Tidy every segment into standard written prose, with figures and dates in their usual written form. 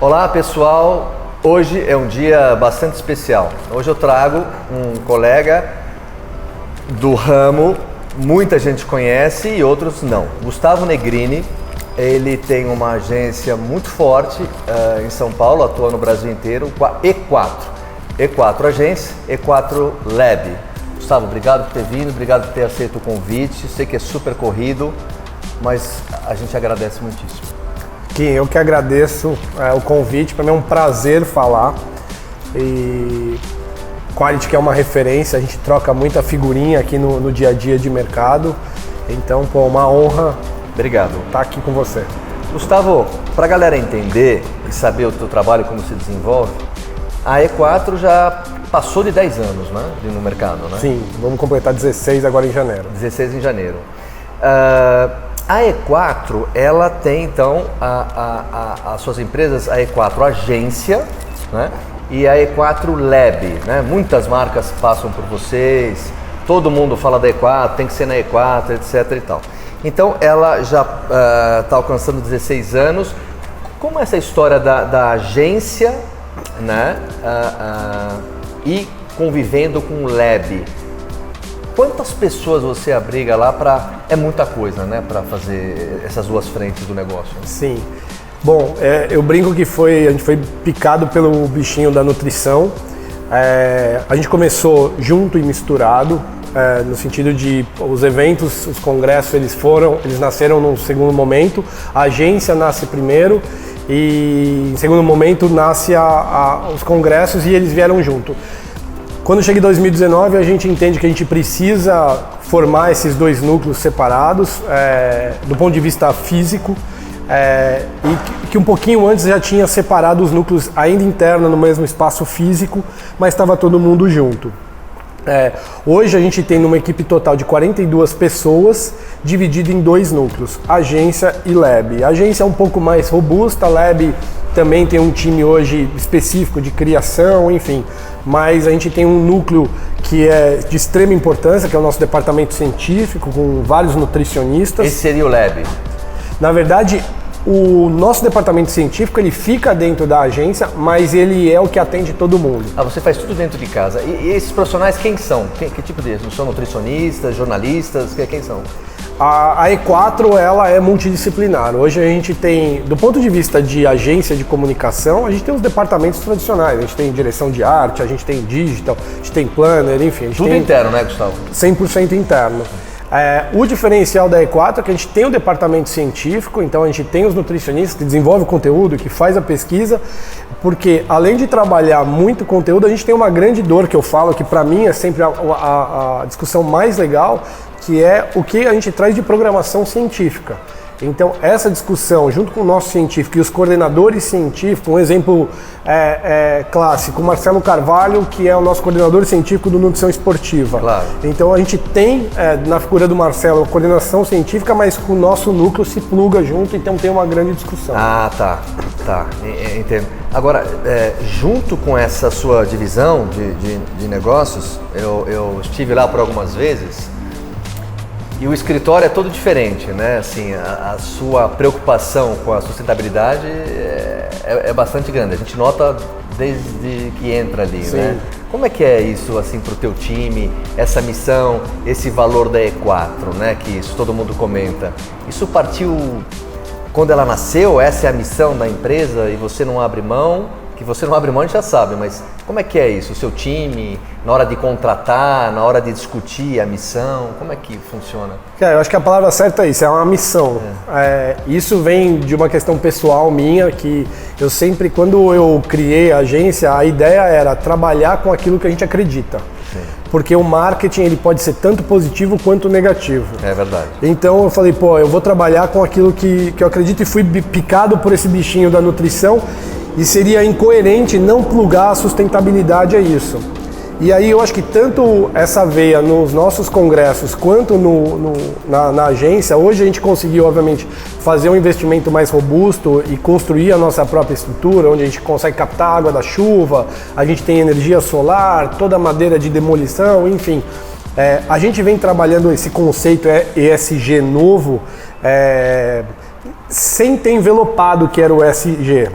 Olá pessoal, hoje é um dia bastante especial. Hoje eu trago um colega do ramo, muita gente conhece e outros não. Gustavo Negrini, ele tem uma agência muito forte em São Paulo, atua no Brasil inteiro, com a E4 Agência, E4 Lab. Gustavo, obrigado por ter vindo, obrigado por ter aceito o convite. Sei que é super corrido, mas a gente agradece muitíssimo. Kim, eu que agradeço o convite, para mim é um prazer falar. E Quality, que é uma referência, a gente troca muita figurinha aqui no dia a dia de mercado. Então, pô, uma honra. Obrigado. Estar aqui com você. Gustavo, para a galera entender e saber o teu trabalho, como se desenvolve, a E4 já passou de 10 anos, né, no mercado, né? Sim, vamos completar 16 agora em janeiro. 16 em janeiro. A E4, ela tem então as suas empresas, a E4 Agência, né, e a E4 Lab, né? Muitas marcas passam por vocês, todo mundo fala da E4, tem que ser na E4, etc e tal. Então ela já está alcançando 16 anos. Como é essa história da agência, né, e convivendo com o Lab? Quantas pessoas você abriga lá para... É muita coisa, né, para fazer essas duas frentes do negócio. Sim. Bom, eu brinco que a gente foi picado pelo bichinho da nutrição. A gente começou junto e misturado, no sentido de os eventos, os congressos, eles nasceram no segundo momento. A agência nasce primeiro e em segundo momento nasce os congressos e eles vieram junto. Quando chega em 2019, a gente entende que a gente precisa formar esses dois núcleos separados, do ponto de vista físico, e que um pouquinho antes já tinha separado os núcleos ainda internos no mesmo espaço físico, mas estava todo mundo junto. Hoje a gente tem uma equipe total de 42 pessoas, dividida em dois núcleos, agência e lab. A agência é um pouco mais robusta, a lab também tem um time hoje específico de criação, enfim, mas a gente tem um núcleo que é de extrema importância, que é o nosso departamento científico, com vários nutricionistas. Esse seria o lab? Na verdade, o nosso departamento científico, ele fica dentro da agência, mas ele é o que atende todo mundo. Você faz tudo dentro de casa. E esses profissionais quem são? Que tipo de... São nutricionistas, jornalistas? Quem são? A E4, ela é multidisciplinar. Hoje a gente tem, do ponto de vista de agência de comunicação, a gente tem os departamentos tradicionais. A gente tem direção de arte, a gente tem digital, a gente tem planner, enfim. A gente tudo tem interno, né, Gustavo? 100% interno. O diferencial da E4 é que a gente tem o departamento científico, então a gente tem os nutricionistas que desenvolvem o conteúdo, que faz a pesquisa, porque além de trabalhar muito conteúdo, a gente tem uma grande dor que eu falo, que para mim é sempre a discussão mais legal, que é o que a gente traz de programação científica. Então essa discussão, junto com o nosso científico e os coordenadores científicos, um exemplo clássico, o Marcelo Carvalho, que é o nosso coordenador científico do Nutrição Esportiva. Claro. Então a gente tem na figura do Marcelo a coordenação científica, mas com o nosso núcleo se pluga junto, então tem uma grande discussão. Ah, tá, entendo. Agora, junto com essa sua divisão de negócios, eu estive lá por algumas vezes. E o escritório é todo diferente, né? Assim, a sua preocupação com a sustentabilidade é bastante grande. A gente nota desde que entra ali, Sim. né? Como é que é isso, assim, pro teu time, essa missão, esse valor da E4, né? Que isso todo mundo comenta. Isso partiu quando ela nasceu? Essa é a missão da empresa e você não abre mão? Que você não abre mão, a gente já sabe, mas como é que é isso? O seu time, na hora de contratar, na hora de discutir a missão, como é que funciona? Eu acho que a palavra certa é isso, é uma missão. Isso vem de uma questão pessoal minha, que eu sempre, quando eu criei a agência, a ideia era trabalhar com aquilo que a gente acredita. Sim. Porque o marketing, ele pode ser tanto positivo quanto negativo. É verdade. Então eu falei, eu vou trabalhar com aquilo que eu acredito, e fui picado por esse bichinho da nutrição. E seria incoerente não plugar a sustentabilidade a isso. E aí eu acho que tanto essa veia nos nossos congressos quanto na agência, hoje a gente conseguiu, obviamente, fazer um investimento mais robusto e construir a nossa própria estrutura, onde a gente consegue captar a água da chuva, a gente tem energia solar, toda a madeira de demolição, enfim. A gente vem trabalhando esse conceito ESG novo sem ter envelopado o que era o ESG.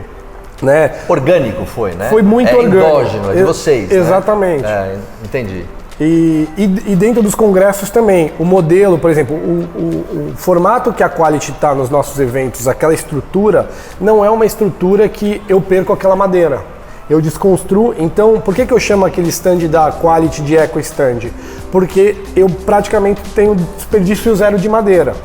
né? Orgânico foi, né? Foi muito orgânico. Endógeno, é de vocês, exatamente. Né? Entendi. E dentro dos congressos também, o modelo, por exemplo, o formato que a Quality está nos nossos eventos, aquela estrutura, não é uma estrutura que eu perco aquela madeira. Eu desconstruo. Então, por que eu chamo aquele stand da Quality de Eco Stand? Porque eu praticamente tenho desperdício zero de madeira.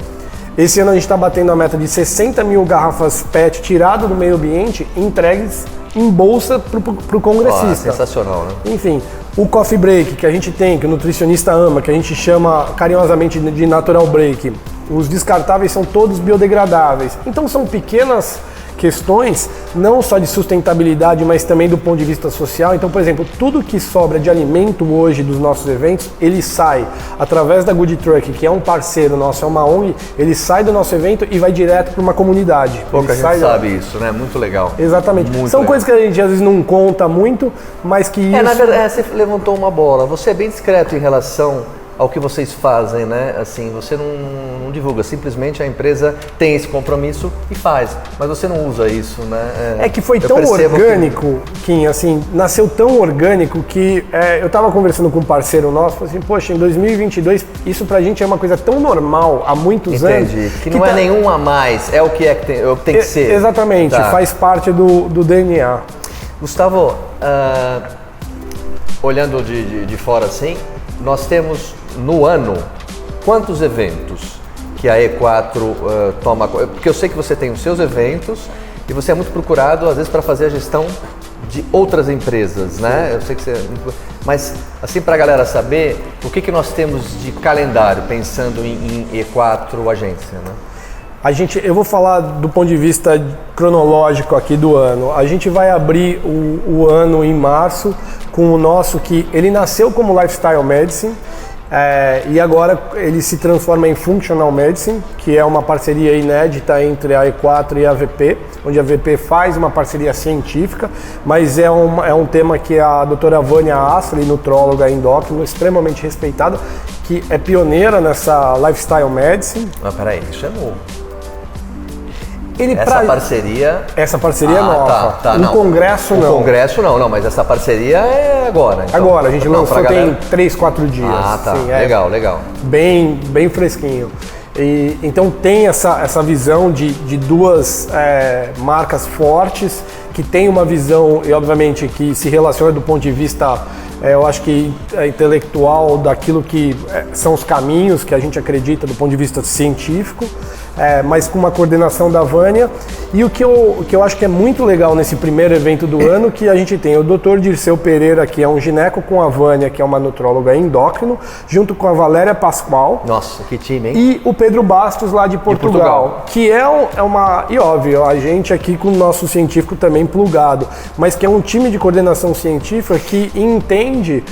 Esse ano a gente está batendo a meta de 60 mil garrafas PET tiradas do meio ambiente, entregues em bolsa para o congressista. Sensacional, né? Enfim, o coffee break que a gente tem, que o nutricionista ama, que a gente chama carinhosamente de natural break, os descartáveis são todos biodegradáveis. Então são pequenas questões, não só de sustentabilidade, mas também do ponto de vista social. Então, por exemplo, tudo que sobra de alimento hoje dos nossos eventos, ele sai através da Good Truck, que é um parceiro nosso, é uma ONG, ele sai do nosso evento e vai direto para uma comunidade. Pouca gente sabe isso, né? Muito legal. Exatamente. Muito São legal. coisas que a gente às vezes não conta muito, mas que isso... Na verdade, você levantou uma bola. Você é bem discreto em relação ao que vocês fazem, né? Assim, você não divulga, simplesmente a empresa tem esse compromisso e faz, mas você não usa isso, né? É que foi tão orgânico, Kim, assim, nasceu tão orgânico que eu tava conversando com um parceiro nosso, falei assim, poxa, em 2022 isso pra gente é uma coisa tão normal há muitos anos. Entendi, que não é nenhum a mais, é o que tem que ser. Exatamente, faz parte do DNA. Gustavo, olhando de fora assim, nós temos no ano quantos eventos que a E4 toma? Porque eu sei que você tem os seus eventos e você é muito procurado às vezes para fazer a gestão de outras empresas, né? Eu sei que você é muito... Mas assim, para a galera saber, o que nós temos de calendário pensando em E4 agência, né? Eu vou falar do ponto de vista cronológico aqui do ano. A gente vai abrir o ano em março com o nosso, que ele nasceu como Lifestyle Medicine, e agora ele se transforma em Functional Medicine, que é uma parceria inédita entre a E4 e a AVP, onde a AVP faz uma parceria científica, mas é um tema que a doutora Vânia Astley, nutróloga endócrina, extremamente respeitada, que é pioneira nessa Lifestyle Medicine. Mas peraí, isso é novo. Essa parceria é nova. Não. Congresso não. O congresso não, mas essa parceria é agora. Então. Agora, a gente lançou tem 3, 4 dias. Sim, legal. Bem fresquinho. E, então tem essa visão de duas marcas fortes, que tem uma visão, e obviamente que se relaciona do ponto de vista, eu acho que intelectual, daquilo que são os caminhos que a gente acredita do ponto de vista científico, mas com uma coordenação da Vânia. E o que eu acho que é muito legal nesse primeiro evento do ano, que a gente tem o Dr. Dirceu Pereira, que é um gineco, com a Vânia, que é uma nutróloga endócrino, junto com a Valéria Pascoal. Nossa, que time, hein? E o Pedro Bastos, lá de Portugal. Que é uma... E óbvio, a gente aqui com o nosso científico também plugado, mas que é um time de coordenação científica que entende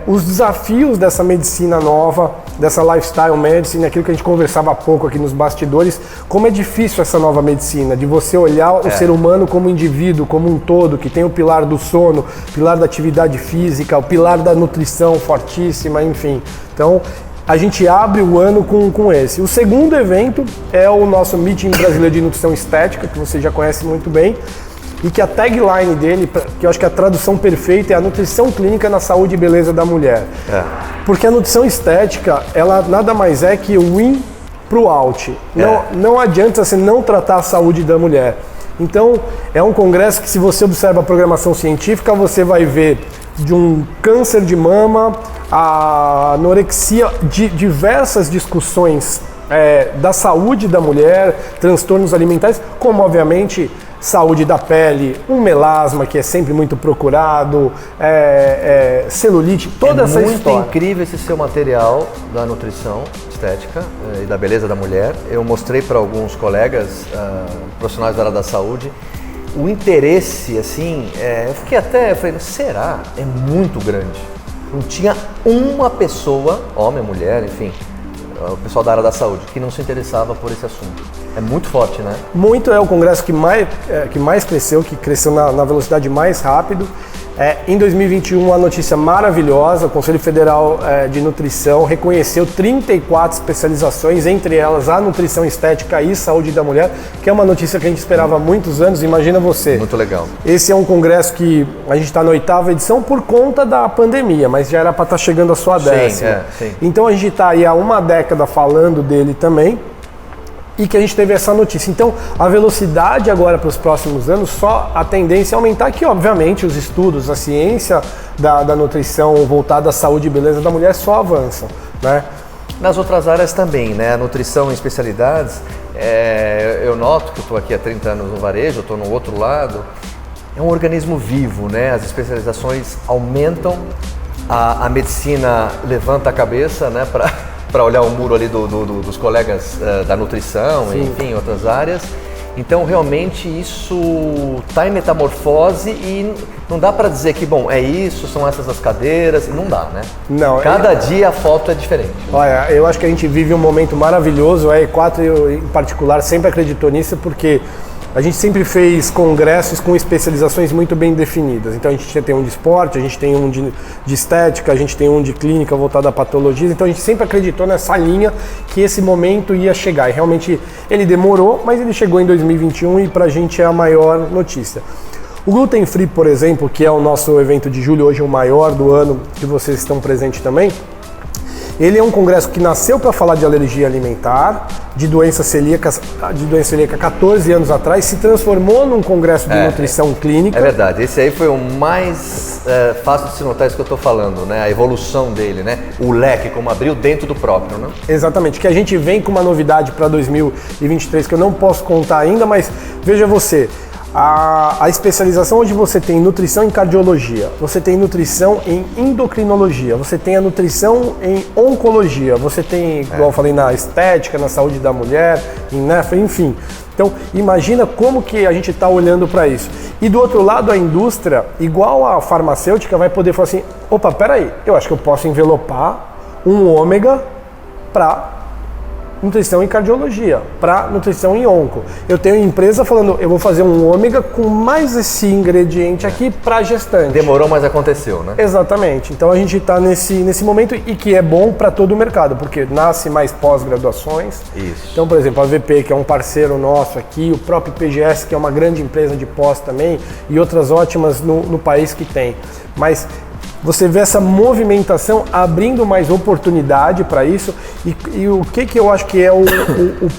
os desafios dessa medicina nova, dessa lifestyle medicine, aquilo que a gente conversava há pouco aqui nos bastidores, como é difícil essa nova medicina, de você olhar o ser humano como indivíduo, como um todo, que tem o pilar do sono, o pilar da atividade física, o pilar da nutrição fortíssima, enfim. Então, a gente abre o ano com esse. O segundo evento é o nosso Meeting Brasileiro de Nutrição Estética, que você já conhece muito bem, e que a tagline dele, que eu acho que a tradução perfeita, é a nutrição clínica na saúde e beleza da mulher. Porque a nutrição estética, ela nada mais é que o in pro out. Não adianta você não tratar a saúde da mulher. Então, é um congresso que, se você observa a programação científica, você vai ver de um câncer de mama, a anorexia, de diversas discussões da saúde da mulher, transtornos alimentares, como obviamente saúde da pele, um melasma que é sempre muito procurado, celulite, toda essa história. É muito incrível esse seu material da nutrição estética e da beleza da mulher. Eu mostrei para alguns colegas profissionais da área da saúde. O interesse, assim, eu falei, será? É muito grande. Não tinha uma pessoa, homem, mulher, enfim, o pessoal da área da saúde, que não se interessava por esse assunto. É muito forte, né? Muito, é o congresso que mais cresceu, que cresceu na velocidade mais rápido. Em 2021, a notícia maravilhosa, o Conselho Federal de Nutrição reconheceu 34 especializações, entre elas a nutrição estética e saúde da mulher, que é uma notícia que a gente esperava há muitos anos, imagina você. Muito legal. Esse é um congresso que a gente está na 8ª edição por conta da pandemia, mas já era para estar chegando a sua 10ª. Sim. Então a gente está aí há uma década falando dele também, e que a gente teve essa notícia. Então, a velocidade agora para os próximos anos, só a tendência é aumentar, que obviamente os estudos, a ciência da nutrição voltada à saúde e beleza da mulher só avançam, né? Nas outras áreas também, né? A nutrição em especialidades, eu noto que eu estou aqui há 30 anos no varejo, eu estou no outro lado, é um organismo vivo, né? As especializações aumentam, a medicina levanta a cabeça, né? Para olhar o muro ali dos colegas da nutrição, Sim. enfim, outras áreas. Então, realmente, isso está em metamorfose e não dá para dizer que, bom, é isso, são essas as cadeiras, não dá, né? Não. Cada dia a foto é diferente. Olha, eu acho que a gente vive um momento maravilhoso, a E4 em particular sempre acreditou nisso, porque a gente sempre fez congressos com especializações muito bem definidas. Então a gente tem um de esporte, a gente tem um de estética, a gente tem um de clínica voltado a patologias. Então a gente sempre acreditou nessa linha que esse momento ia chegar. E realmente ele demorou, mas ele chegou em 2021 e pra gente é a maior notícia. O Gluten Free, por exemplo, que é o nosso evento de julho, hoje o maior do ano, que vocês estão presentes também, ele é um congresso que nasceu para falar de alergia alimentar, de doença celíaca 14 anos atrás, se transformou num congresso de nutrição clínica. É verdade, esse aí foi o mais fácil de se notar isso que eu estou falando, né? A evolução dele, né? O leque, como abriu dentro do próprio, né? Exatamente, que a gente vem com uma novidade para 2023 que eu não posso contar ainda, mas veja você, a especialização onde você tem nutrição em cardiologia, você tem nutrição em endocrinologia, você tem a nutrição em oncologia, você tem, igual eu falei, na estética, na saúde da mulher, enfim. Então, imagina como que a gente está olhando para isso. E do outro lado, a indústria, igual a farmacêutica, vai poder falar assim, opa, peraí, eu acho que eu posso envelopar um ômega para nutrição em cardiologia, para nutrição em onco. Eu tenho empresa falando, eu vou fazer um ômega com mais esse ingrediente aqui para gestante. Demorou, mas aconteceu, né? Exatamente. Então a gente está nesse momento e que é bom para todo o mercado, porque nasce mais pós-graduações. Isso. Então, por exemplo, a VP, que é um parceiro nosso aqui, o próprio PGS, que é uma grande empresa de pós também, e outras ótimas no país que tem. Mas você vê essa movimentação abrindo mais oportunidade para isso e o que eu acho que é o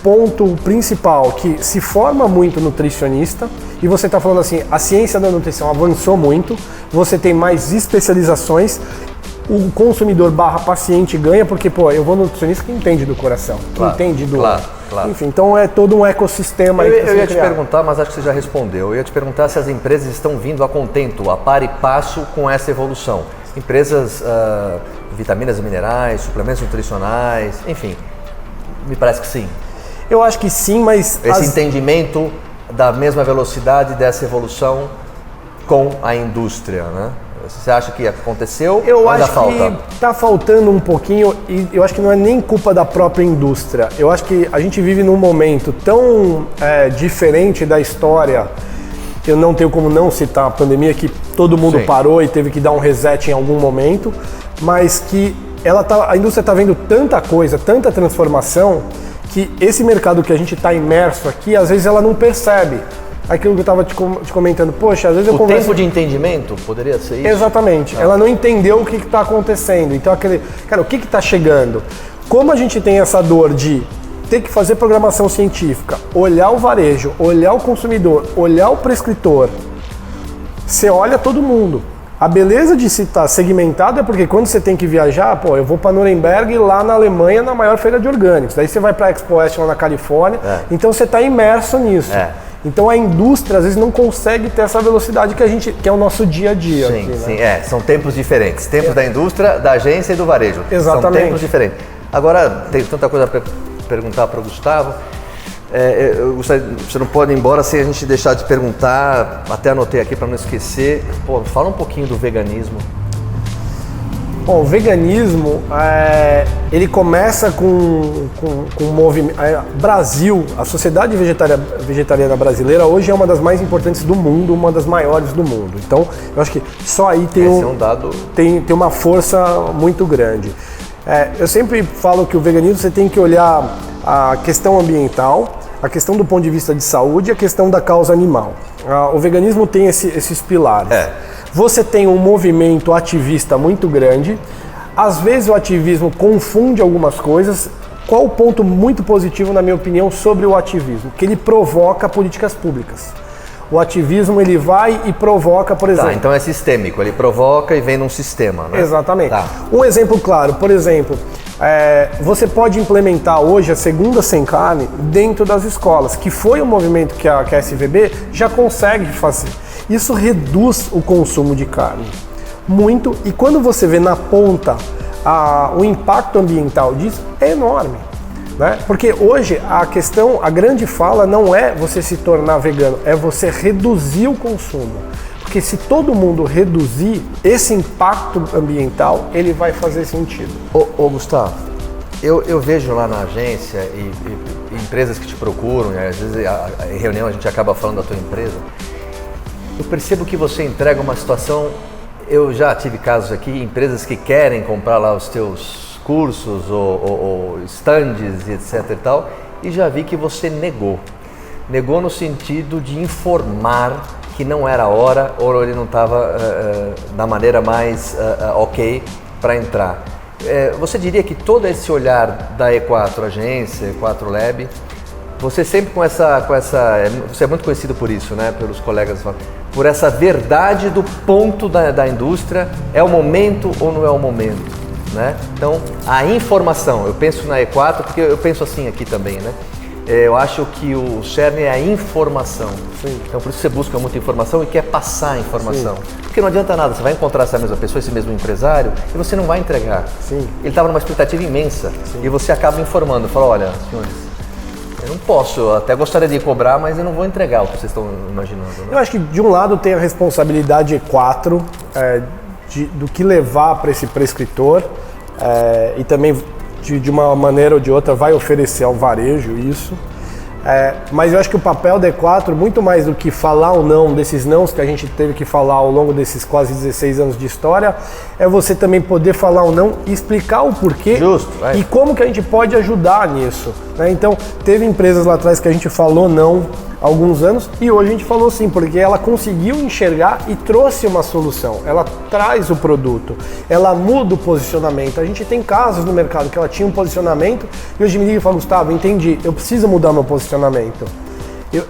ponto principal, que se forma muito nutricionista e você está falando assim, a ciência da nutrição avançou muito, você tem mais especializações, o consumidor / paciente ganha porque, eu vou no nutricionista que entende do coração, que entende do... Claro. Enfim, então é todo um ecossistema. Eu ia te perguntar, mas acho que você já respondeu. Eu ia te perguntar se as empresas estão vindo a contento, a par e passo com essa evolução. Empresas, vitaminas e minerais, suplementos nutricionais, enfim, me parece que sim. Eu acho que sim, mas... Esse entendimento da mesma velocidade dessa evolução com a indústria, né? Você acha que aconteceu ou ainda falta? Eu acho que está faltando um pouquinho e eu acho que não é nem culpa da própria indústria. Eu acho que a gente vive num momento tão diferente da história. Eu não tenho como não citar a pandemia, que todo mundo parou e teve que dar um reset em algum momento, mas que a indústria está vendo tanta coisa, tanta transformação, que esse mercado que a gente está imerso aqui, às vezes ela não percebe. Aquilo que eu estava te comentando, poxa, às vezes eu converso... tempo de entendimento poderia ser isso? Exatamente, ela não entendeu o que está acontecendo, então o que está chegando? Como a gente tem essa dor de ter que fazer programação científica, olhar o varejo, olhar o consumidor, olhar o prescritor, você olha todo mundo. A beleza de se estar segmentado é porque quando você tem que viajar, eu vou para Nuremberg, lá na Alemanha, na maior feira de orgânicos, daí você vai para a Expo West lá na Califórnia, então você está imerso nisso. Então a indústria às vezes não consegue ter essa velocidade que é o nosso dia a dia. Sim, aqui, né? São tempos diferentes. Tempos da indústria, da agência e do varejo. Exatamente. São tempos diferentes. Agora, tem tanta coisa para perguntar para o Gustavo. Você não pode ir embora sem a gente deixar de perguntar, até anotei aqui para não esquecer. Fala um pouquinho do veganismo. Bom, o veganismo, ele começa com um movimento... Brasil, a sociedade vegetariana brasileira hoje é uma das mais importantes do mundo, uma das maiores do mundo. Então, eu acho que só aí tem uma força muito grande. Eu sempre falo que o veganismo você tem que olhar a questão ambiental, a questão do ponto de vista de saúde e a questão da causa animal. O veganismo tem esses pilares. Você tem um movimento ativista muito grande. Às vezes o ativismo confunde algumas coisas. Qual o ponto muito positivo, na minha opinião, sobre o ativismo? Que ele provoca políticas públicas. O ativismo, ele vai e provoca, por exemplo... Então é sistêmico, ele provoca e vem num sistema, né? Exatamente. Um exemplo claro, por exemplo, você pode implementar hoje a segunda sem carne dentro das escolas, que foi um movimento que a SVB já consegue fazer. Isso reduz o consumo de carne muito, e quando você vê na ponta o impacto ambiental disso é enorme, né? Porque hoje a grande fala não é você se tornar vegano, é você reduzir o consumo. Porque se todo mundo reduzir esse impacto ambiental, ele vai fazer sentido. Ô Gustavo, eu vejo lá na agência e empresas que te procuram, e às vezes em reunião a gente acaba falando da tua empresa. Eu percebo que você entrega uma situação, eu já tive casos aqui, empresas que querem comprar lá os teus cursos ou stands e etc e tal, e já vi que você negou. Negou no sentido de informar que não era a hora ou ele não estava da maneira mais ok para entrar. Você diria que todo esse olhar da E4 Agência, E4 Lab, você sempre com essa, você é muito conhecido por isso, né, pelos colegas, por essa verdade do ponto da indústria, é o momento ou não é o momento, né? Então, a informação, eu penso na E4 porque eu penso assim aqui também, né? Eu acho que o cerne é a informação. Sim. Então, por isso você busca muita informação e quer passar a informação. Sim. Porque não adianta nada, você vai encontrar essa mesma pessoa, esse mesmo empresário, e você não vai entregar. Sim. Ele estava numa expectativa imensa. Sim. E você acaba informando, fala, olha, senhores, eu não posso, eu até gostaria de cobrar, mas eu não vou entregar o que vocês estão imaginando. Né? Eu acho que de um lado tem a responsabilidade E4 do que levar para esse prescritor e também de uma maneira ou de outra vai oferecer ao varejo isso. Mas eu acho que o papel da E4, muito mais do que falar ou não desses nãos que a gente teve que falar ao longo desses quase 16 anos de história, é você também poder falar ou não e explicar o porquê. Justo, e como que a gente pode ajudar nisso, né? Então, teve empresas lá atrás que a gente falou não há alguns anos e hoje a gente falou sim, porque ela conseguiu enxergar e trouxe uma solução. Ela traz o produto, ela muda o posicionamento. A gente tem casos no mercado que ela tinha um posicionamento e hoje me liga e fala, Gustavo, entendi, eu preciso mudar meu posicionamento.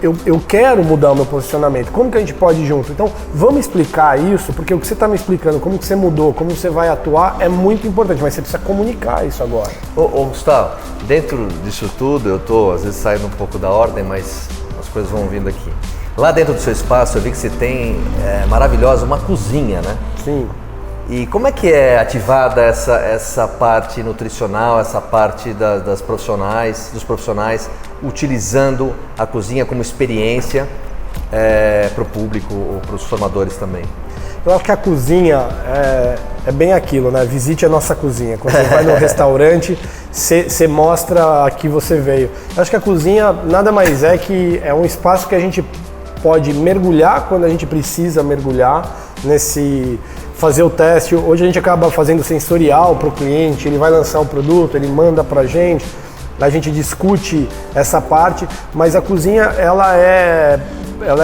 Eu quero mudar o meu posicionamento. Como que a gente pode ir junto? Então, vamos explicar isso, porque o que você está me explicando, como que você mudou, como você vai atuar, é muito importante, mas você precisa comunicar isso agora. Ô Gustavo, dentro disso tudo, eu estou às vezes saindo um pouco da ordem, mas as coisas vão vindo aqui. Lá dentro do seu espaço, eu vi que você tem, maravilhosa, uma cozinha, né? Sim. E como é que é ativada essa parte nutricional, essa parte dos profissionais, utilizando a cozinha como experiência para o público ou para os formadores também? Eu acho que a cozinha é bem aquilo, né? Visite a nossa cozinha. Quando você vai no restaurante, você mostra a que você veio. Eu acho que a cozinha nada mais é que é um espaço que a gente pode mergulhar quando a gente precisa mergulhar fazer o teste. Hoje a gente acaba fazendo sensorial para o cliente, ele vai lançar o produto, ele manda para a gente discute essa parte, mas a cozinha ela é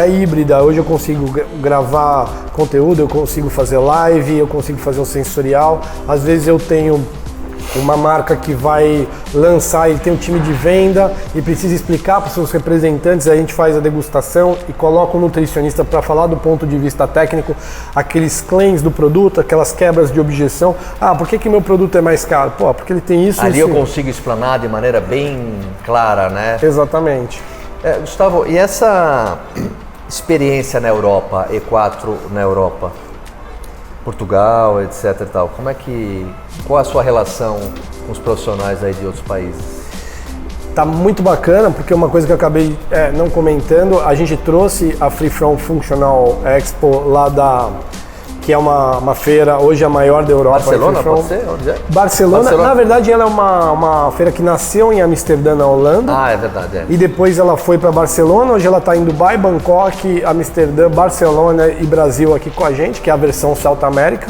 híbrida. Hoje eu consigo gravar conteúdo, eu consigo fazer live, eu consigo fazer um sensorial. Às vezes eu tenho uma marca que vai lançar e tem um time de venda e precisa explicar para os seus representantes, a gente faz a degustação e coloca um nutricionista para falar do ponto de vista técnico, aqueles claims do produto, aquelas quebras de objeção. Por que meu produto é mais caro? Porque ele tem isso. Ali eu consigo explanar de maneira bem clara, né? Exatamente. Gustavo, e essa experiência na Europa, E4 na Europa, Portugal, etc e tal, qual a sua relação com os profissionais aí de outros países? Tá muito bacana, porque uma coisa que eu acabei não comentando, a gente trouxe a Free From Functional Expo lá que é uma feira, hoje a maior da Europa. Barcelona, pode ser? Onde é? Barcelona, na verdade, ela é uma feira que nasceu em Amsterdã, na Holanda. Ah, é verdade. E depois ela foi para Barcelona, hoje ela está em Dubai, Bangkok, Amsterdã, Barcelona e Brasil aqui com a gente, que é a versão South America.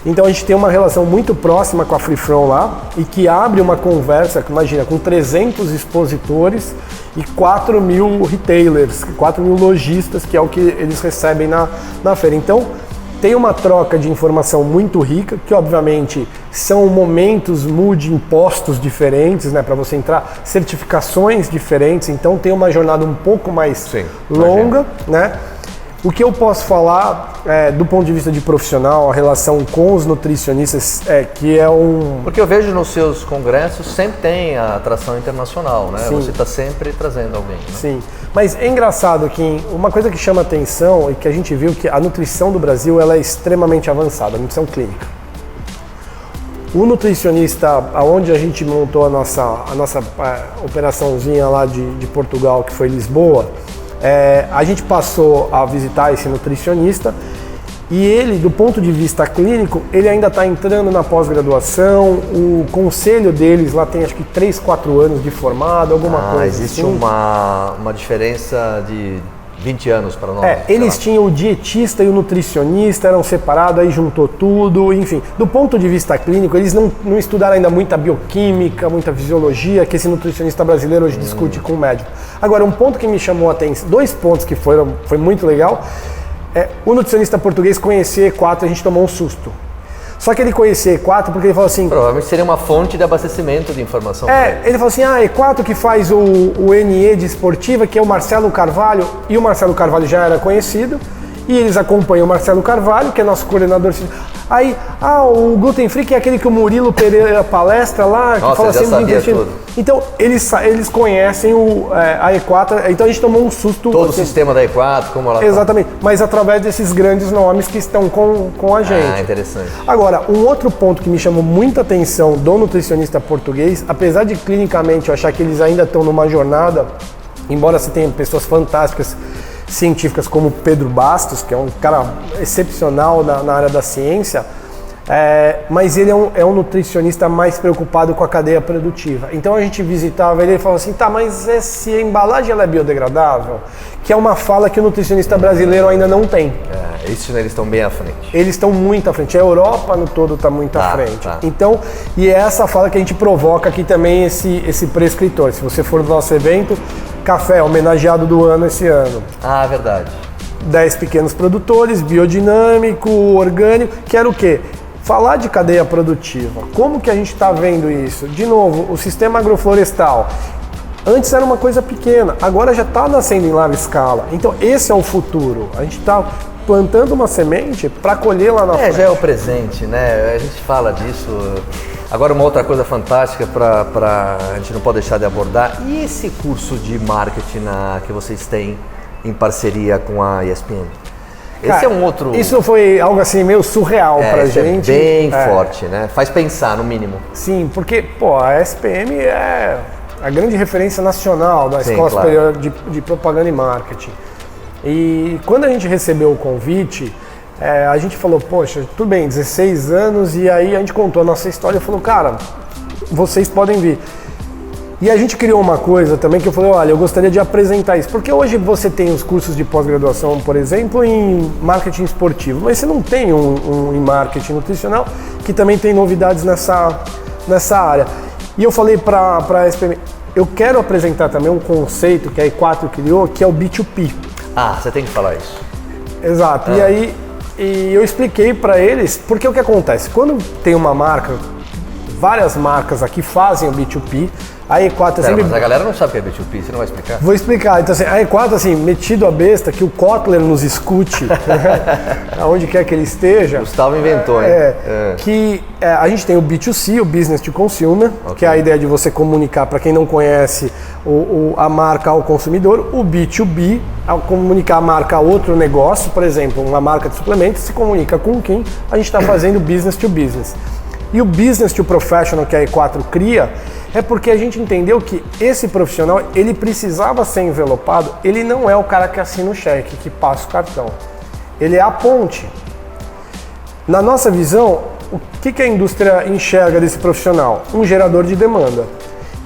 Então a gente tem uma relação muito próxima com a Free From lá e que abre uma conversa, imagina, com 300 expositores e 4 mil retailers, 4 mil lojistas, que é o que eles recebem na feira. Então tem uma troca de informação muito rica, que obviamente são momentos de impostos diferentes, né, para você entrar, certificações diferentes, então tem uma jornada um pouco mais longa, né? O que eu posso falar do ponto de vista de profissional, a relação com os nutricionistas que é um... Porque eu vejo nos seus congressos sempre tem a atração internacional, né? Sim. Você está sempre trazendo alguém. Né? Sim, mas é engraçado que uma coisa que chama atenção e que a gente viu que a nutrição do Brasil ela é extremamente avançada, a nutrição clínica. O nutricionista, aonde a gente montou a nossa operaçãozinha lá de Portugal, que foi Lisboa, a gente passou a visitar esse nutricionista e ele, do ponto de vista clínico, ele ainda está entrando na pós-graduação, o conselho deles lá tem acho que 3, 4 anos de formado, alguma coisa existe assim. uma diferença de 20 anos para nós. Eles tinham o dietista e o nutricionista, eram separados, aí juntou tudo, enfim. Do ponto de vista clínico, eles não estudaram ainda muita bioquímica, muita fisiologia, que esse nutricionista brasileiro hoje discute com o médico. Agora, um ponto que me chamou a atenção, 2 pontos que foi muito legal, o nutricionista português conhecia E4, a gente tomou um susto. Só que ele conhecia E4 porque ele falou assim... Provavelmente seria uma fonte de abastecimento de informação. Ele falou assim, E4 que faz o NE de esportiva, que é o Marcelo Carvalho, e o Marcelo Carvalho já era conhecido, e eles acompanham o Marcelo Carvalho, que é nosso coordenador. Aí, o Gluten Free, que é aquele que o Murilo Pereira palestra lá, que Nossa, fala já sempre do sabia intestino. tudo. Então, eles conhecem a E4, então a gente tomou um susto. Todo o sistema da E4, como ela Exatamente, mas através desses grandes nomes que estão com a gente. Interessante. Agora, um outro ponto que me chamou muita atenção do nutricionista português, apesar de clinicamente eu achar que eles ainda estão numa jornada, embora você tenha pessoas fantásticas, científicas como Pedro Bastos, que é um cara excepcional na área da ciência, mas ele é um nutricionista mais preocupado com a cadeia produtiva. Então a gente visitava ele e falava assim, mas se a embalagem ela é biodegradável, que é uma fala que o nutricionista brasileiro ainda não tem. Isso eles estão bem à frente. Eles estão muito à frente, a Europa no todo está muito à frente. Tá. Então, e é essa fala que a gente provoca aqui também esse prescritor. Se você for no nosso evento, café homenageado do ano esse ano. Verdade. 10 pequenos produtores, biodinâmico, orgânico, que era o quê? Falar de cadeia produtiva. Como que a gente está vendo isso? De novo, o sistema agroflorestal. Antes era uma coisa pequena, agora já está nascendo em larga escala. Então esse é o futuro. A gente está plantando uma semente para colher lá na frente. Já é o presente, né? A gente fala disso. Agora uma outra coisa fantástica a gente não pode deixar de abordar. E esse curso de marketing que vocês têm em parceria com a ESPN? Esse é um outro... Isso foi algo assim meio surreal pra gente. É bem forte, né? Faz pensar, no mínimo. Sim, porque a SPM é a grande referência nacional da Escola Superior de Propaganda e Marketing. E quando a gente recebeu o convite, a gente falou, poxa, tudo bem, 16 anos, e aí a gente contou a nossa história e falou, cara, vocês podem vir. E a gente criou uma coisa também que eu falei, olha, eu gostaria de apresentar isso, porque hoje você tem os cursos de pós-graduação, por exemplo, em marketing esportivo, mas você não tem um em marketing nutricional, que também tem novidades nessa área. E eu falei para a SPM, eu quero apresentar também um conceito que a E4 criou, que é o B2P. Você tem que falar isso. Exato, e aí eu expliquei para eles, porque o que acontece, quando tem uma marca, várias marcas aqui fazem o B2P, a E4 sempre... Mas a galera não sabe o que é B2P, você não vai explicar? Vou explicar. Então, assim, a E4, assim, metido a besta, que o Kotler nos escute, aonde quer que ele esteja. Gustavo inventou, hein? Que a gente tem o B2C, o Business to Consumer, que é a ideia de você comunicar, para quem não conhece, a marca ao consumidor. O B2B, ao comunicar a marca a outro negócio, por exemplo, uma marca de suplementos, se comunica com quem a gente está fazendo Business to Business. E o Business to Professional que a E4 cria é porque a gente entendeu que esse profissional, ele precisava ser envelopado, ele não é o cara que assina o cheque, que passa o cartão. Ele é a ponte. Na nossa visão, o que a indústria enxerga desse profissional? Um gerador de demanda.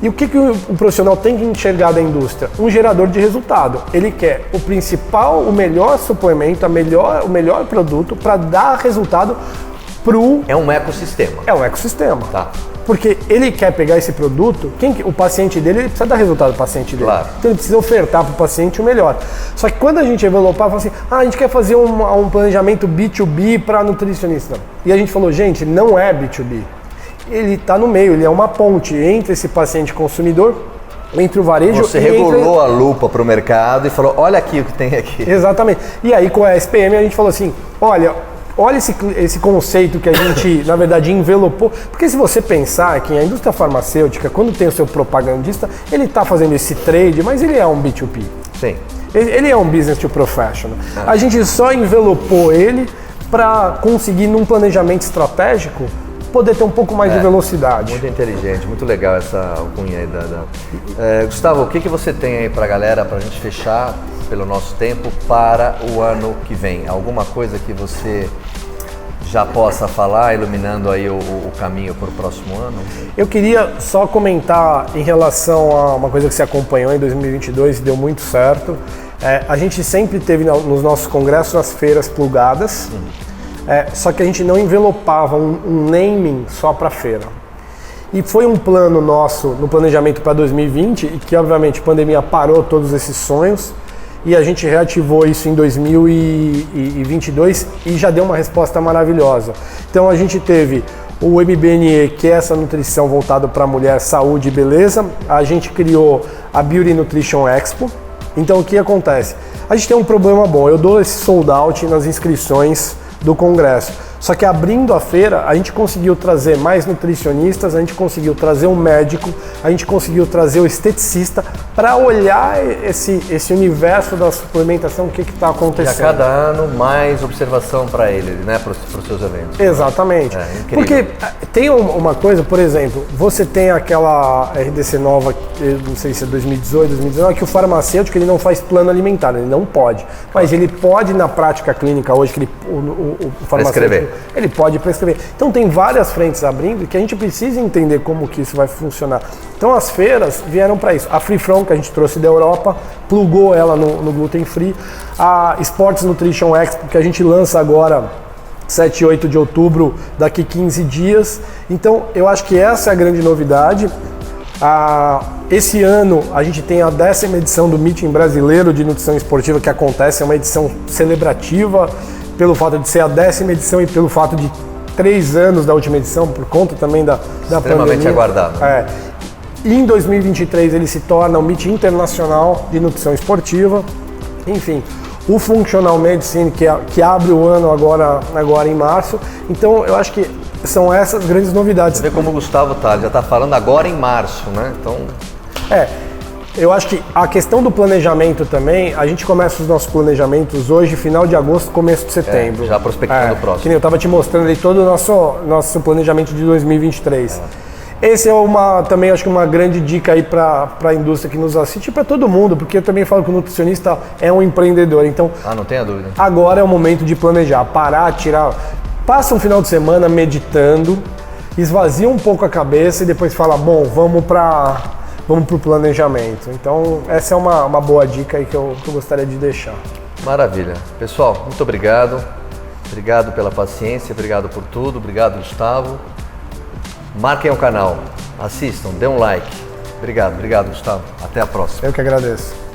E o que o profissional tem que enxergar da indústria? Um gerador de resultado. Ele quer o principal, o melhor suplemento, o melhor produto para dar resultado pro... É um ecossistema. É um ecossistema. Tá. Porque ele quer pegar esse produto, o paciente dele, ele precisa dar resultado pro paciente dele. Claro. Então ele precisa ofertar para o paciente o melhor. Só que quando a gente envelopava, fala assim, a gente quer fazer um planejamento B2B para nutricionista. E a gente falou, gente, não é B2B. Ele está no meio, ele é uma ponte entre esse paciente consumidor, entre o varejo... Você regulou a lupa para o mercado e falou, olha aqui o que tem aqui. Exatamente. E aí com a SPM a gente falou assim, olha esse conceito que a gente, na verdade, envelopou. Porque se você pensar que a indústria farmacêutica, quando tem o seu propagandista, ele está fazendo esse trade, mas ele é um B2B. Sim. Ele é um business to professional. A gente só envelopou ele para conseguir, num planejamento estratégico, poder ter um pouco mais de velocidade. Muito inteligente, muito legal essa alcunha aí. Gustavo, o que você tem aí para a galera, para a gente fechar pelo nosso tempo para o ano que vem? Alguma coisa que você já possa falar, iluminando aí o caminho para o próximo ano? Eu queria só comentar em relação a uma coisa que você acompanhou em 2022 e deu muito certo. A gente sempre teve nos nossos congressos as feiras plugadas, só que a gente não envelopava um naming só para a feira. E foi um plano nosso no planejamento para 2020 e que obviamente a pandemia parou todos esses sonhos e a gente reativou isso em 2022 e já deu uma resposta maravilhosa. Então a gente teve o MBNE, que é essa nutrição voltada para mulher, saúde e beleza. A gente criou a Beauty Nutrition Expo. Então o que acontece? A gente tem um problema bom, eu dou esse sold out nas inscrições do congresso. Só que abrindo a feira, a gente conseguiu trazer mais nutricionistas, a gente conseguiu trazer um médico, a gente conseguiu trazer o esteticista para olhar esse universo da suplementação, o que está acontecendo. E a cada ano mais observação para ele, né, para os seus eventos. Exatamente. Porque tem uma coisa, por exemplo, você tem aquela RDC nova, não sei se é 2018, 2019, que o farmacêutico ele não faz plano alimentar, ele não pode. Mas ele pode, na prática clínica hoje, que o farmacêutico ele pode prescrever. Então tem várias frentes abrindo que a gente precisa entender como que isso vai funcionar. Então as feiras vieram para isso. A Free From, que a gente trouxe da Europa, plugou ela no Gluten Free. A Sports Nutrition Expo, que a gente lança agora 7 e 8 de outubro, daqui 15 dias. Então eu acho que essa é a grande novidade. Esse ano a gente tem a 10ª edição do Meeting Brasileiro de Nutrição Esportiva, que acontece, é uma edição celebrativa, pelo fato de ser a 10ª edição e pelo fato de 3 anos da última edição, por conta também da pandemia. Extremamente aguardado. E em 2023 ele se torna o Meeting Internacional de Nutrição Esportiva. Enfim, o Functional Medicine, que abre o ano agora em março. Então eu acho que são essas grandes novidades. Você vê como o Gustavo já está falando agora em março, né? Então... Eu acho que a questão do planejamento também, a gente começa os nossos planejamentos hoje, final de agosto, começo de setembro. Já prospectando o próximo. Que nem eu estava te mostrando aí todo o nosso planejamento de 2023. Esse é também acho que uma grande dica aí para a indústria que nos assiste e para todo mundo, porque eu também falo que o nutricionista é um empreendedor. Então, não tenha dúvida. Agora é o momento de planejar, parar, passa um final de semana meditando, esvazia um pouco a cabeça e depois fala, bom, vamos para o planejamento. Então essa é uma boa dica aí que eu gostaria de deixar. Maravilha. Pessoal, muito obrigado. Obrigado pela paciência, obrigado por tudo, obrigado Gustavo. Marquem o canal, assistam, dê um like. Obrigado, Gustavo. Até a próxima. Eu que agradeço.